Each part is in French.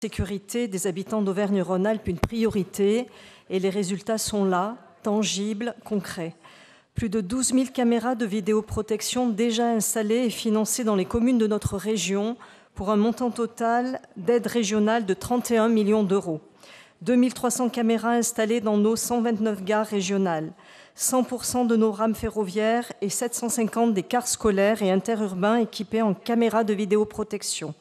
sécurité des habitants d'Auvergne-Rhône-Alpes une priorité et les résultats sont là, tangibles, concrets. Plus de 12 000 caméras de vidéoprotection déjà installées et financées dans les communes de notre région pour un montant total d'aide régionale de 31 millions d'euros. 2300 caméras installées dans nos 129 gares régionales, 100% de nos rames ferroviaires et 750 des cars scolaires et interurbains équipés en caméras de vidéoprotection.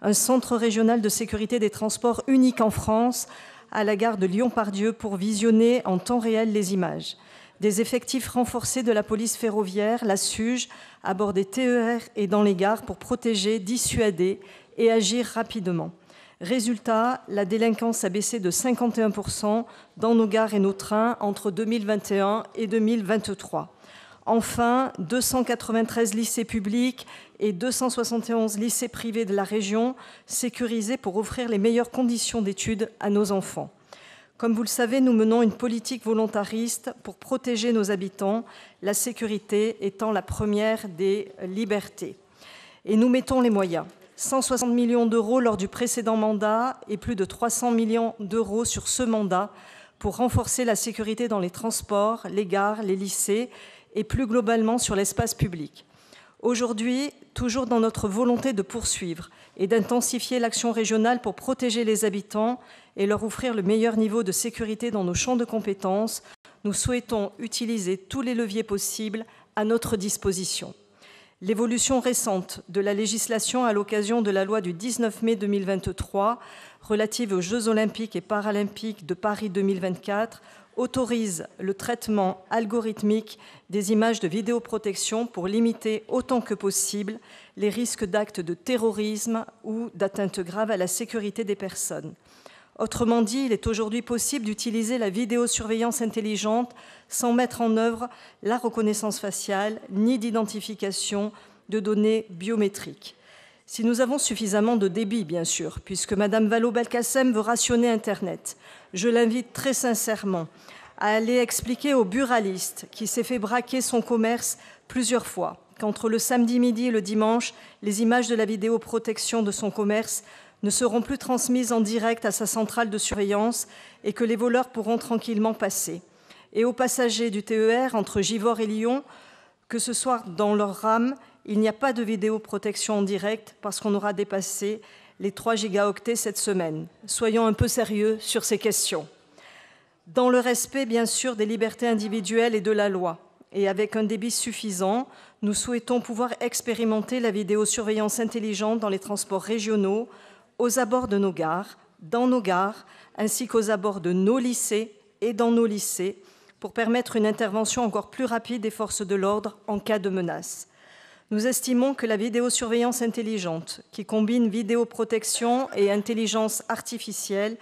Un centre régional de sécurité des transports unique en France à la gare de Lyon-Pardieu pour visionner en temps réel les images. Des effectifs renforcés de la police ferroviaire, la SUGE, à bord des TER et dans les gares pour protéger, dissuader et agir rapidement. Résultat, la délinquance a baissé de 51% dans nos gares et nos trains entre 2021 et 2023. Enfin, 293 lycées publics et 271 lycées privés de la région sécurisés pour offrir les meilleures conditions d'études à nos enfants. Comme vous le savez, nous menons une politique volontariste pour protéger nos habitants, la sécurité étant la première des libertés. Et nous mettons les moyens. 160 millions d'euros lors du précédent mandat et plus de 300 millions d'euros sur ce mandat pour renforcer la sécurité dans les transports, les gares, les lycées et plus globalement sur l'espace public. Aujourd'hui, toujours dans notre volonté de poursuivre et d'intensifier l'action régionale pour protéger les habitants et leur offrir le meilleur niveau de sécurité dans nos champs de compétences, nous souhaitons utiliser tous les leviers possibles à notre disposition. L'évolution récente de la législation à l'occasion de la loi du 19 mai 2023 relative aux Jeux olympiques et paralympiques de Paris 2024 autorise le traitement algorithmique des images de vidéoprotection pour limiter autant que possible les risques d'actes de terrorisme ou d'atteinte grave à la sécurité des personnes. Autrement dit, il est aujourd'hui possible d'utiliser la vidéosurveillance intelligente sans mettre en œuvre la reconnaissance faciale ni d'identification de données biométriques. Si nous avons suffisamment de débit, bien sûr, puisque Mme Vallaud-Belkacem veut rationner Internet, je l'invite très sincèrement à aller expliquer au buraliste qui s'est fait braquer son commerce plusieurs fois qu'entre le samedi midi et le dimanche, les images de la vidéoprotection de son commerce ne seront plus transmises en direct à sa centrale de surveillance et que les voleurs pourront tranquillement passer. Et aux passagers du TER entre Givors et Lyon, que ce soit dans leur rame, il n'y a pas de vidéoprotection en direct parce qu'on aura dépassé les 3 gigaoctets cette semaine. Soyons un peu sérieux sur ces questions. Dans le respect, bien sûr, des libertés individuelles et de la loi, et avec un débit suffisant, nous souhaitons pouvoir expérimenter la vidéosurveillance intelligente dans les transports régionaux, aux abords de nos gares, dans nos gares, ainsi qu'aux abords de nos lycées et dans nos lycées, pour permettre une intervention encore plus rapide des forces de l'ordre en cas de menace. Nous estimons que la vidéosurveillance intelligente, qui combine vidéoprotection et intelligence artificielle,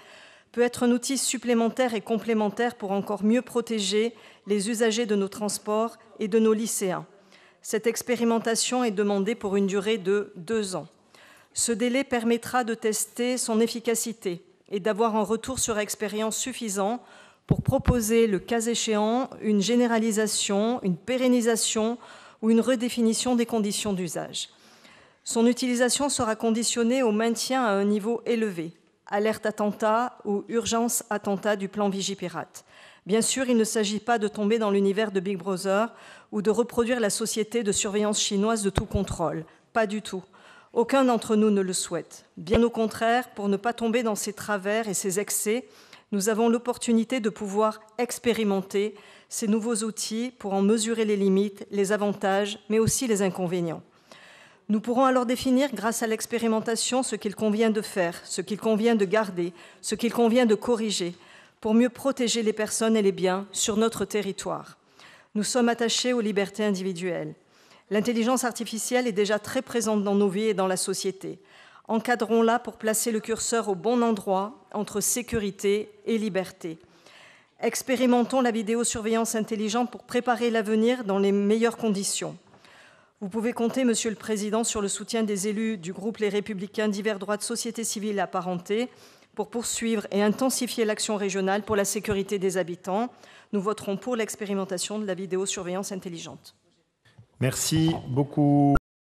peut être un outil supplémentaire et complémentaire pour encore mieux protéger les usagers de nos transports et de nos lycéens. Cette expérimentation est demandée pour une durée de 2 ans. Ce délai permettra de tester son efficacité et d'avoir un retour sur expérience suffisant pour proposer, le cas échéant, une généralisation, une pérennisation ou une redéfinition des conditions d'usage. Son utilisation sera conditionnée au maintien à un niveau élevé, alerte attentat ou urgence attentat du plan Vigipirate. Bien sûr, il ne s'agit pas de tomber dans l'univers de Big Brother ou de reproduire la société de surveillance chinoise de tout contrôle. Pas du tout. Aucun d'entre nous ne le souhaite. Bien au contraire, pour ne pas tomber dans ces travers et ces excès, nous avons l'opportunité de pouvoir expérimenter ces nouveaux outils pour en mesurer les limites, les avantages, mais aussi les inconvénients. Nous pourrons alors définir, grâce à l'expérimentation, ce qu'il convient de faire, ce qu'il convient de garder, ce qu'il convient de corriger, pour mieux protéger les personnes et les biens sur notre territoire. Nous sommes attachés aux libertés individuelles. L'intelligence artificielle est déjà très présente dans nos vies et dans la société. Encadrons-la pour placer le curseur au bon endroit entre sécurité et liberté. Expérimentons la vidéosurveillance intelligente pour préparer l'avenir dans les meilleures conditions. Vous pouvez compter, Monsieur le Président, sur le soutien des élus du groupe Les Républicains divers droits de société civile et apparentés pour poursuivre et intensifier l'action régionale pour la sécurité des habitants. Nous voterons pour l'expérimentation de la vidéosurveillance intelligente. Merci beaucoup.